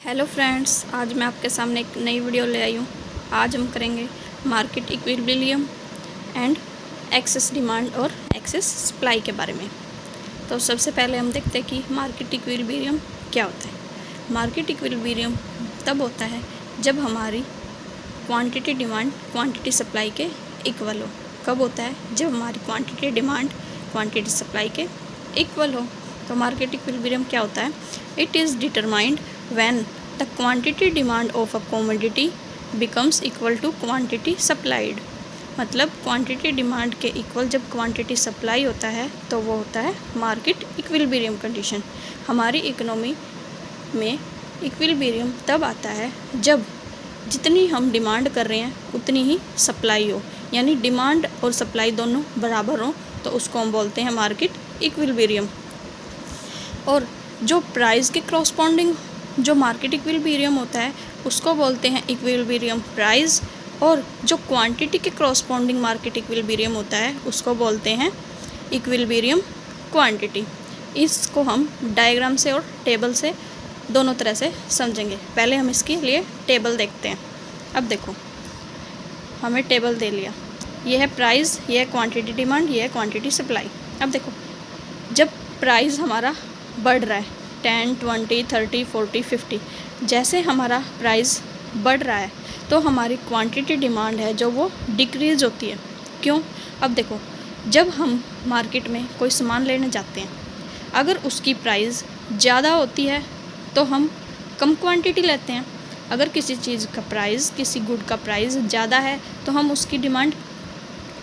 Hello friends, आज मैं आपके सामने एक नई वीडियो ले आई हूँ। आज हम करेंगे market equilibrium and excess demand और एक्सेस सप्लाई के बारे में। तो सबसे पहले हम देखते हैं कि मार्केट इक्विलिब्रियम क्या होता है। मार्केट इक्विलिब्रियम तब होता है जब हमारी क्वांटिटी डिमांड क्वांटिटी सप्लाई के इक्वल हो। कब होता है? जब हमारी क्वांटिटी डिमांड क्वांटिटी सप्लाई के इक्वल हो। तो मार्केट इक्विलिब्रियम क्या होता है? It is determined when the quantity demand of a commodity becomes equal to quantity supplied। मतलब क्वांटिटी डिमांड के इक्वल जब क्वांटिटी सप्लाई होता है तो वो होता है मार्केट इक्विलिब्रियम कंडीशन। हमारी इकोनॉमी में इक्विलिब्रियम तब आता है जब जितनी हम डिमांड कर रहे हैं उतनी ही सप्लाई हो, यानी डिमांड और सप्लाई दोनों बराबर हो, तो उसको हम बोलते हैं मार्केट इक्विलिब्रियम। और जो प्राइस के करस्पॉन्डिंग जो मार्केट इक्विलिब्रियम होता है उसको बोलते हैं इक्विलिब्रियम प्राइस, और जो क्वांटिटी के करस्पॉन्डिंग मार्केट इक्विलिब्रियम होता है उसको बोलते हैं इक्विलिब्रियम क्वांटिटी। इसको हम डायग्राम से और टेबल से दोनों तरह से समझेंगे। पहले हम इसके लिए टेबल देखते हैं। अब देखो, हमें टेबल दे लिया, ये है प्राइस, ये है क्वांटिटी डिमांड, ये है क्वांटिटी सप्लाई। अब देखो, जब प्राइस हमारा बढ़ रहा है 10, 20, 30, 40, 50, जैसे हमारा प्राइस बढ़ रहा है तो हमारी क्वांटिटी डिमांड है जो वो डिक्रीज़ होती है। क्यों? अब देखो, जब हम मार्केट में कोई सामान लेने जाते हैं, अगर उसकी प्राइस ज़्यादा होती है तो हम कम क्वांटिटी लेते हैं। अगर किसी चीज़ का प्राइस, किसी गुड का प्राइस ज़्यादा है तो हम उसकी डिमांड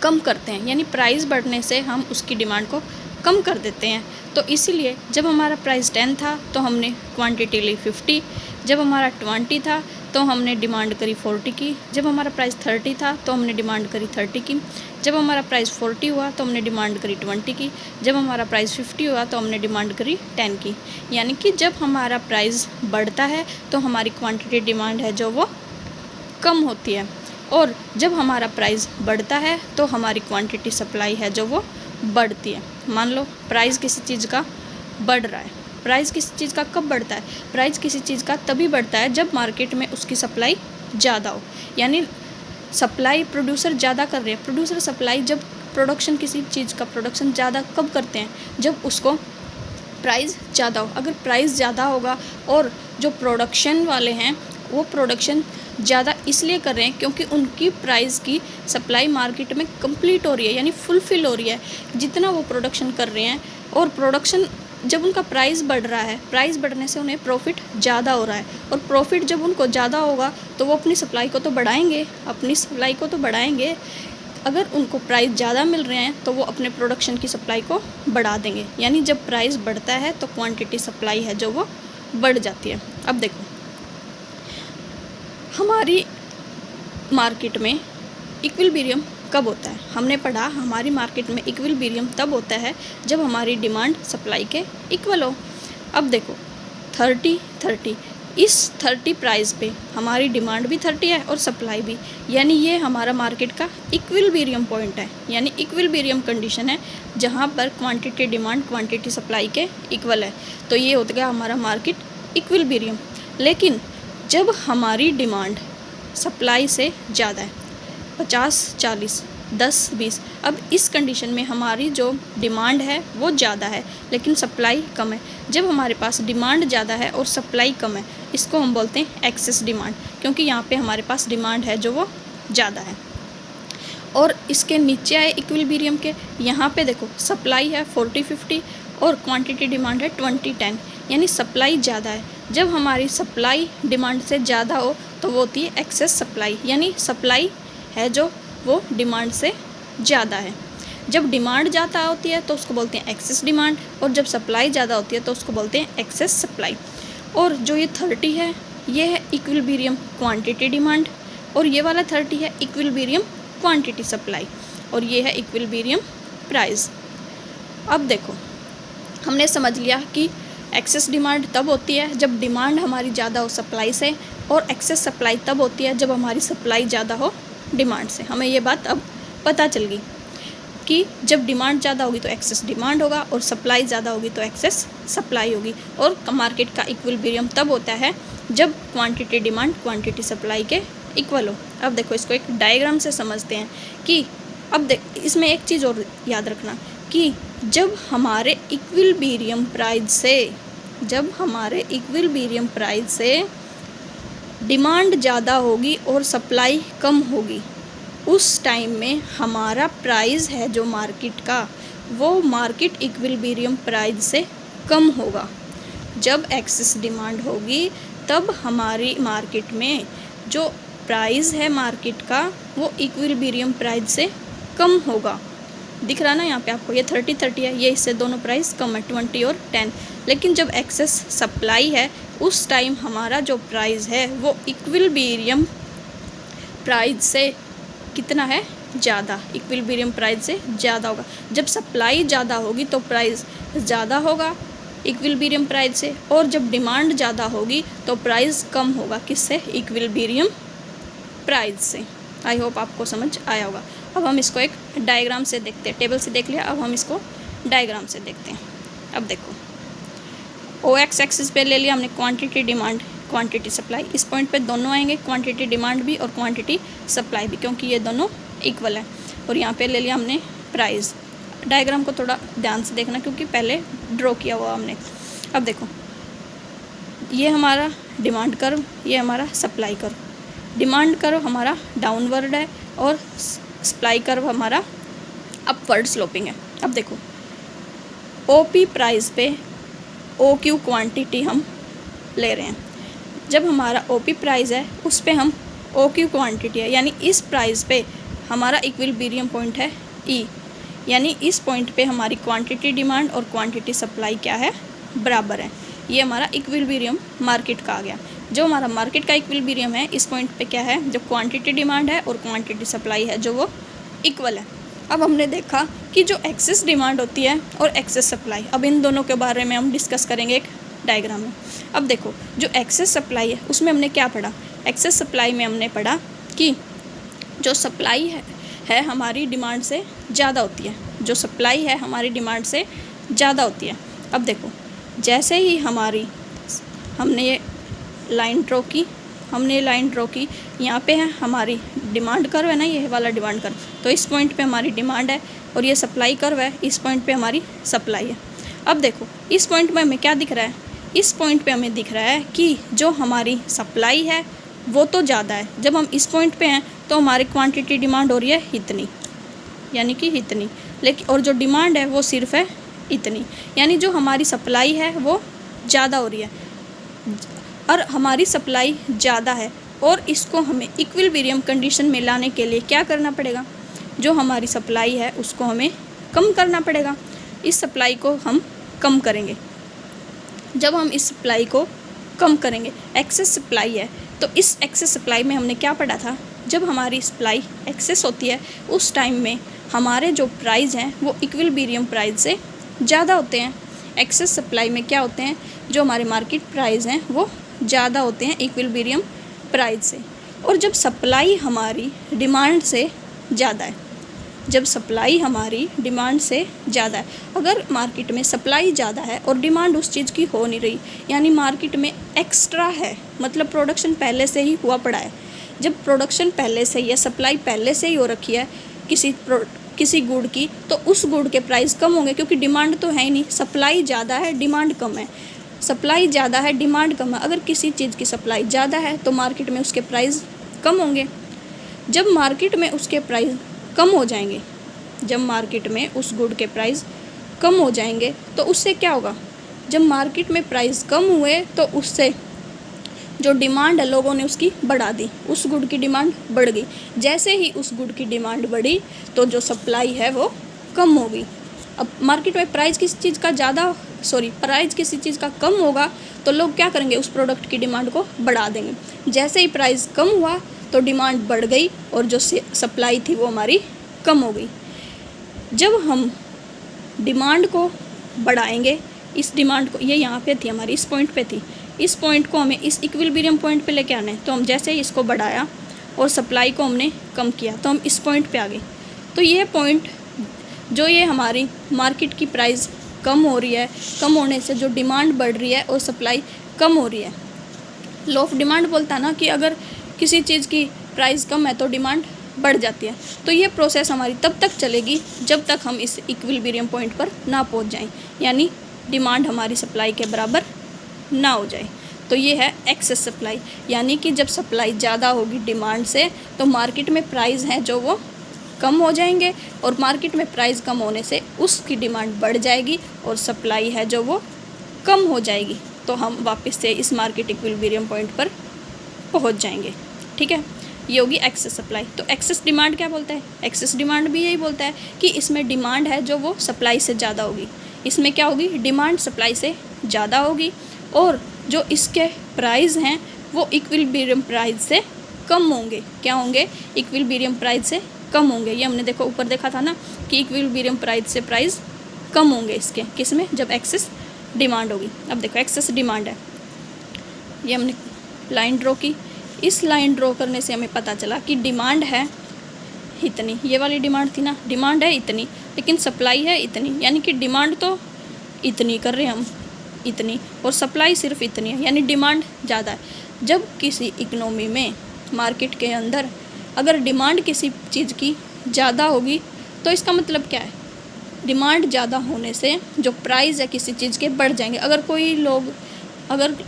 कम करते हैं, यानी प्राइस बढ़ने से हम उसकी डिमांड को कम कर देते हैं। तो इसीलिए जब हमारा प्राइस 10 था तो हमने क्वांटिटी ली 50, जब हमारा 20 था तो हमने डिमांड करी 40 की, जब हमारा प्राइस 30 था तो हमने डिमांड करी 30 की, जब हमारा प्राइस 40 हुआ तो हमने डिमांड करी 20 की, जब हमारा प्राइस 50 हुआ तो हमने डिमांड करी 10 की। यानी कि जब हमारा प्राइस बढ़ता है तो हमारी क्वांटिटी डिमांड है जो वो कम होती है, और जब हमारा प्राइस बढ़ता है तो हमारी क्वांटिटी सप्लाई है जो वो बढ़ती है। मान लो प्राइस किसी चीज़ का बढ़ रहा है। प्राइस किसी चीज़ का कब बढ़ता है? प्राइस किसी चीज़ का तभी बढ़ता है जब मार्केट में उसकी सप्लाई ज़्यादा हो, यानी सप्लाई प्रोड्यूसर ज़्यादा कर रहे हैं। प्रोड्यूसर सप्लाई, जब प्रोडक्शन किसी चीज़ का प्रोडक्शन ज़्यादा कब करते हैं? जब उसको प्राइस ज़्यादा हो। अगर प्राइस ज़्यादा होगा और जो प्रोडक्शन वाले हैं वो प्रोडक्शन ज़्यादा इसलिए कर रहे हैं क्योंकि उनकी प्राइस की सप्लाई मार्केट में कंप्लीट हो रही है, यानी फुलफ़िल हो रही है जितना वो प्रोडक्शन कर रहे हैं। और प्रोडक्शन जब उनका प्राइस बढ़ रहा है, प्राइस बढ़ने से उन्हें प्रॉफिट ज़्यादा हो रहा है, और प्रॉफिट जब उनको ज़्यादा होगा तो वो अपनी सप्लाई को तो बढ़ाएंगे, अपनी सप्लाई को तो बढ़ाएंगे। अगर उनको प्राइस ज़्यादा मिल रहे हैं तो वो अपने प्रोडक्शन की सप्लाई को बढ़ा देंगे, यानी जब प्राइस बढ़ता है तो क्वांटिटी सप्लाई है जो वो बढ़ जाती है। अब देखो, हमारी मार्केट में इक्विलिब्रियम कब होता है? हमने पढ़ा हमारी मार्केट में इक्विलिब्रियम तब होता है जब हमारी डिमांड सप्लाई के इक्वल हो। अब देखो 30, इस 30 प्राइस पे हमारी डिमांड भी 30 है और सप्लाई भी, यानी ये हमारा मार्केट का इक्विलिब्रियम पॉइंट है, यानी इक्विलिब्रियम कंडीशन है जहाँ पर क्वांटिटी डिमांड क्वांटिटी सप्लाई के इक्वल है। तो ये हो गया हमारा मार्केट इक्विलिब्रियम। लेकिन जब हमारी डिमांड सप्लाई से ज़्यादा है, 50, 40, 10, 20, अब इस कंडीशन में हमारी जो डिमांड है वो ज़्यादा है लेकिन सप्लाई कम है। जब हमारे पास डिमांड ज़्यादा है और सप्लाई कम है, इसको हम बोलते हैं एक्सेस डिमांड, क्योंकि यहाँ पे हमारे पास डिमांड है जो वो ज़्यादा है। और इसके नीचे आए इक्विलिब्रियम के, यहाँ पे देखो सप्लाई है 40, 50 और क्वांटिटी डिमांड है 20, 10, यानी सप्लाई ज़्यादा है। जब हमारी सप्लाई डिमांड से ज़्यादा हो तो वो होती है एक्सेस सप्लाई, यानी सप्लाई है जो वो डिमांड से ज़्यादा है। जब डिमांड ज़्यादा होती है तो उसको बोलते हैं एक्सेस डिमांड, और जब सप्लाई ज़्यादा होती है तो उसको बोलते हैं एक्सेस सप्लाई। और जो ये 30 है ये है इक्विलिब्रियम क्वांटिटी डिमांड, और ये वाला 30 है इक्विलिब्रियम क्वांटिटी सप्लाई, और ये है इक्विलिब्रियम प्राइस। अब देखो, हमने समझ लिया कि एक्सेस डिमांड तब होती है जब डिमांड हमारी ज़्यादा हो सप्लाई से, और एक्सेस सप्लाई तब होती है जब हमारी सप्लाई ज़्यादा हो डिमांड से। हमें ये बात अब पता चल गई कि जब डिमांड ज़्यादा होगी तो एक्सेस डिमांड होगा और सप्लाई ज़्यादा होगी तो एक्सेस सप्लाई होगी। और मार्केट का इक्विलिब्रियम तब होता है जब क्वांटिटी डिमांड क्वांटिटी सप्लाई के इक्वल हो। अब देखो इसको एक डायग्राम से समझते हैं कि अब देख इसमें एक चीज़ और याद रखना कि जब हमारे इक्विलिब्रियम प्राइस से डिमांड ज़्यादा होगी और सप्लाई कम होगी, उस टाइम में हमारा प्राइस है जो मार्केट का वो मार्केट इक्विलिब्रियम प्राइस से कम होगा। जब एक्सेस डिमांड होगी तब हमारी मार्केट में जो प्राइस है मार्केट का वो इक्विलिब्रियम प्राइस से कम होगा। दिख रहा ना यहाँ पे आपको, ये 30-30 है, ये इससे दोनों प्राइस कम है 20 और 10। लेकिन जब एक्सेस सप्लाई है उस टाइम हमारा जो प्राइस है वो इक्विलिब्रियम प्राइस से कितना है, ज़्यादा, इक्विलिब्रियम प्राइस से ज़्यादा होगा। जब सप्लाई ज़्यादा होगी तो प्राइस ज़्यादा होगा इक्विलिब्रियम प्राइस से, और जब डिमांड ज़्यादा होगी तो प्राइस कम होगा, किससे, इक्विलिब्रियम प्राइस से। आई होप आपको समझ आया होगा। अब हम इसको एक डायग्राम से देखते हैं, टेबल से देख लिया, अब हम इसको डायग्राम से देखते हैं। अब देखो OX एक्सिस पे ले लिया हमने क्वांटिटी डिमांड क्वांटिटी सप्लाई, इस पॉइंट पे दोनों आएंगे, क्वांटिटी डिमांड भी और क्वांटिटी सप्लाई भी, क्योंकि ये दोनों इक्वल है। और यहाँ पे ले लिया हमने प्राइस। डायग्राम को थोड़ा ध्यान से देखना क्योंकि पहले ड्रॉ किया हुआ हमने। अब देखो ये हमारा डिमांड कर्व, ये हमारा सप्लाई कर्व। डिमांड कर्व हमारा डाउनवर्ड है और सप्लाई कर्व हमारा अपवर्ड स्लोपिंग है। अब देखो OP प्राइस पे OQ क्वांटिटी हम ले रहे हैं। जब हमारा OP प्राइस है उस पे हम OQ क्वांटिटी है, यानी इस प्राइस पे हमारा इक्विलिब्रियम पॉइंट है E, यानी इस पॉइंट पे हमारी क्वांटिटी डिमांड और क्वांटिटी सप्लाई क्या है, बराबर है। ये हमारा इक्विलिब्रियम मार्केट का आ गया। जो हमारा मार्केट का इक्विलिब्रियम है इस पॉइंट पे क्या है, जो क्वांटिटी डिमांड है और क्वांटिटी सप्लाई है जो वो इक्वल है। अब हमने देखा कि जो एक्सेस डिमांड होती है और एक्सेस सप्लाई, अब इन दोनों के बारे में हम डिस्कस करेंगे एक डायग्राम में। अब देखो जो एक्सेस सप्लाई है उसमें हमने क्या पढ़ा, एक्सेस सप्लाई में हमने पढ़ा कि जो सप्लाई है हमारी डिमांड से ज़्यादा होती है, जो सप्लाई है हमारी डिमांड से ज़्यादा होती है। अब देखो जैसे ही हमने ये लाइन ड्रॉ की, यहाँ पे है हमारी डिमांड कर्व है ना, ये वाला डिमांड कर्व, तो इस पॉइंट पे हमारी डिमांड है और ये सप्लाई कर्व है, इस पॉइंट पे हमारी सप्लाई है। अब देखो इस पॉइंट पे हमें क्या दिख रहा है, इस पॉइंट पे हमें दिख रहा है कि जो हमारी सप्लाई है वो तो ज़्यादा है। जब हम इस पॉइंट पे हैं तो हमारी क्वांटिटी डिमांड हो रही है इतनी, यानी कि इतनी, लेकिन और जो डिमांड है वो सिर्फ है इतनी, यानी जो हमारी सप्लाई है वो ज़्यादा हो रही है और हमारी सप्लाई ज़्यादा है। और इसको हमें इक्विलिब्रियम कंडीशन में लाने के लिए क्या करना पड़ेगा, जो हमारी सप्लाई है उसको हमें कम करना पड़ेगा। इस सप्लाई को हम कम करेंगे। जब हम इस सप्लाई को कम करेंगे, एक्सेस सप्लाई है, तो इस एक्सेस सप्लाई में हमने क्या पढ़ा था, जब हमारी सप्लाई एक्सेस होती है उस टाइम में हमारे जो प्राइस हैं वो इक्विलिब्रियम प्राइस से ज़्यादा होते हैं। एक्सेस सप्लाई में क्या होते हैं, जो हमारे मार्केट प्राइस हैं वो ज़्यादा होते हैं इक्विलिब्रियम प्राइस से। और जब सप्लाई हमारी डिमांड से ज़्यादा है, जब सप्लाई हमारी डिमांड से ज़्यादा है, अगर मार्केट में सप्लाई ज़्यादा है और डिमांड उस चीज़ की हो नहीं रही, यानी मार्केट में एक्स्ट्रा है, मतलब प्रोडक्शन पहले से ही हुआ पड़ा है। जब प्रोडक्शन पहले से ही है, सप्लाई पहले से ही हो रखी है किसी गुड़ की, तो उस गुड़ के प्राइस कम होंगे क्योंकि डिमांड तो है ही नहीं। सप्लाई ज़्यादा है, डिमांड कम है, सप्लाई ज़्यादा है, डिमांड कम है। अगर किसी चीज़ की सप्लाई ज़्यादा है तो मार्केट में उसके प्राइस कम होंगे। जब मार्केट में उसके प्राइस कम हो जाएंगे, जब मार्केट में उस गुड़ के प्राइस कम हो जाएंगे तो उससे क्या होगा, जब मार्केट में प्राइस कम हुए तो उससे जो डिमांड है लोगों ने उसकी बढ़ा दी, उस गुड़ की डिमांड बढ़ गई। जैसे ही उस गुड़ की डिमांड बढ़ी तो जो सप्लाई है वो कम हो गई। अब मार्केट में प्राइस किसी चीज़ का कम होगा तो लोग क्या करेंगे, उस प्रोडक्ट की डिमांड को बढ़ा देंगे। जैसे ही प्राइस कम हुआ तो डिमांड बढ़ गई और जो सप्लाई थी वो हमारी कम हो गई। जब हम डिमांड को बढ़ाएंगे, इस डिमांड को, ये यहाँ पे थी हमारी, इस पॉइंट पे थी, इस पॉइंट को हमें इस इक्विलिब्रियम पॉइंट पे लेके आना है। तो हम जैसे ही इसको बढ़ाया और सप्लाई को हमने कम किया तो हम इस पॉइंट पे आ गए। तो ये पॉइंट जो ये हमारी मार्केट की प्राइस कम हो रही है, कम होने से जो डिमांड बढ़ रही है और सप्लाई कम हो रही है, लॉ ऑफ डिमांड बोलता है ना कि अगर किसी चीज़ की प्राइस कम है तो डिमांड बढ़ जाती है। तो ये प्रोसेस हमारी तब तक चलेगी जब तक हम इस इक्विलिब्रियम पॉइंट पर ना पहुंच जाएं, यानी डिमांड हमारी सप्लाई के बराबर ना हो जाए। तो ये है एक्सेस सप्लाई, यानी कि जब सप्लाई ज़्यादा होगी डिमांड से तो मार्केट में प्राइस हैं जो वो कम हो जाएंगे, और मार्केट में प्राइस कम होने से उसकी डिमांड बढ़ जाएगी और सप्लाई है जो वो कम हो जाएगी। तो हम वापस से इस मार्केट इक्विलिब्रियम पॉइंट पर पहुंच जाएंगे। ठीक है, ये होगी एक्सेस सप्लाई। तो एक्सेस डिमांड क्या बोलता है? एक्सेस डिमांड भी यही बोलता है कि इसमें डिमांड है जो वो सप्लाई से ज़्यादा होगी। इसमें क्या होगी? डिमांड सप्लाई से ज़्यादा होगी, और जो इसके प्राइस हैं वो इक्विलिब्रियम प्राइस से कम होंगे। क्या होंगे? इक्विलिब्रियम प्राइस से कम होंगे। ये हमने देखो ऊपर देखा था ना कि इक्विलिब्रियम प्राइस से प्राइस कम होंगे इसके, किस में? जब एक्सेस डिमांड होगी। अब देखो एक्सेस डिमांड है, ये हमने लाइन ड्रॉ की। इस लाइन ड्रॉ करने से हमें पता चला कि डिमांड है इतनी, ये वाली डिमांड थी ना, डिमांड है इतनी लेकिन सप्लाई है इतनी, यानी कि डिमांड तो इतनी कर रहे हैं हम, इतनी, और सप्लाई सिर्फ इतनी है, यानी डिमांड ज़्यादा है। जब किसी इकोनॉमी में, मार्केट के अंदर अगर डिमांड किसी चीज़ की ज़्यादा होगी तो इसका मतलब क्या है? डिमांड ज़्यादा होने से जो प्राइस है किसी चीज़ के बढ़ जाएंगे। अगर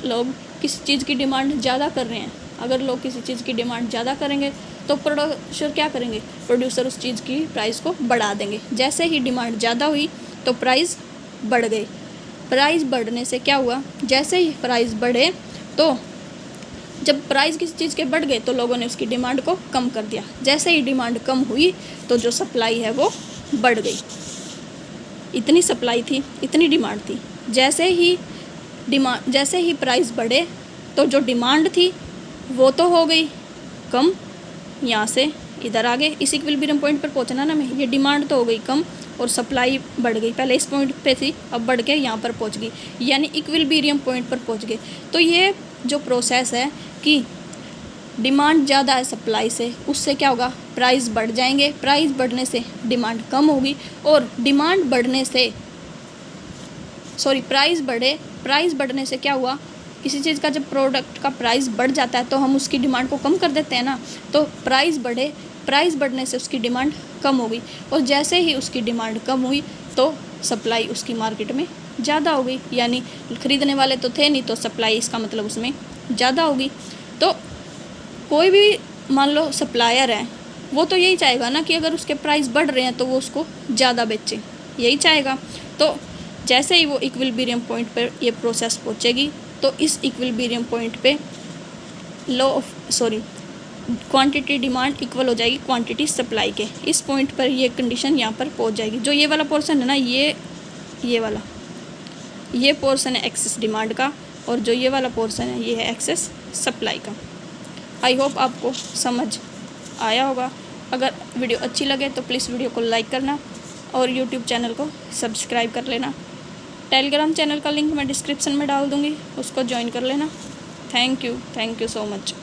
लोग किसी चीज़ की डिमांड ज़्यादा कर रहे हैं, अगर लोग किसी चीज़ की डिमांड ज़्यादा करेंगे तो प्रोड्यूसर क्या करेंगे? प्रोड्यूसर उस चीज़ की प्राइस को बढ़ा देंगे। जैसे ही डिमांड ज़्यादा हुई तो प्राइस बढ़ गई। प्राइस बढ़ने से क्या हुआ? जैसे ही प्राइस बढ़े तो जब प्राइस किसी चीज़ के बढ़ गए तो लोगों ने उसकी डिमांड को कम कर दिया। जैसे ही डिमांड कम हुई तो जो सप्लाई है वो बढ़ गई। इतनी सप्लाई थी, इतनी डिमांड थी। जैसे ही प्राइस बढ़े तो जो डिमांड थी वो तो हो गई कम, यहाँ से इधर आ गए, इस इक्विलिब्रियम पॉइंट पर पहुँचना ना हमें। ये डिमांड तो हो गई कम और सप्लाई बढ़ गई, पहले इस पॉइंट पे थी अब बढ़ के यहाँ पर पहुँच गई, यानी इक्विलिब्रियम पॉइंट पर पहुँच गए। तो ये जो प्रोसेस है कि डिमांड ज़्यादा है सप्लाई से, उससे क्या होगा? प्राइस बढ़ जाएंगे, प्राइस बढ़ने से डिमांड कम होगी, और डिमांड बढ़ने से प्राइस बढ़ने से क्या हुआ? किसी चीज़ का जब प्रोडक्ट का प्राइस बढ़ जाता है तो हम उसकी डिमांड को कम कर देते हैं ना। तो प्राइस बढ़ने से उसकी डिमांड कम हो गई, और जैसे ही उसकी डिमांड कम हुई तो सप्लाई उसकी मार्केट में ज़्यादा हो गई, यानी ख़रीदने वाले तो थे नहीं तो सप्लाई, इसका मतलब उसमें ज़्यादा होगी। तो कोई भी मान लो सप्लायर है, वो तो यही चाहेगा ना कि अगर उसके प्राइस बढ़ रहे हैं तो वो उसको ज़्यादा बेचे, यही चाहेगा। तो जैसे ही वो इक्विलिब्रियम पॉइंट पर ये प्रोसेस पहुँचेगी तो इस इक्विलिब्रियम पॉइंट पे क्वांटिटी डिमांड इक्वल हो जाएगी क्वांटिटी सप्लाई के। इस पॉइंट पर ये कंडीशन यहाँ पर पहुँच जाएगी। जो ये वाला पोर्शन है ना, ये पोर्शन है एक्सेस डिमांड का, और जो ये वाला पोर्शन है ये है एक्सेस सप्लाई का। आई होप आपको समझ आया होगा। अगर वीडियो अच्छी लगे तो प्लीज़ वीडियो को लाइक करना और यूट्यूब चैनल को सब्सक्राइब कर लेना। टेलीग्राम चैनल का लिंक मैं डिस्क्रिप्शन में डाल दूँगी, उसको ज्वाइन कर लेना। Thank you so much.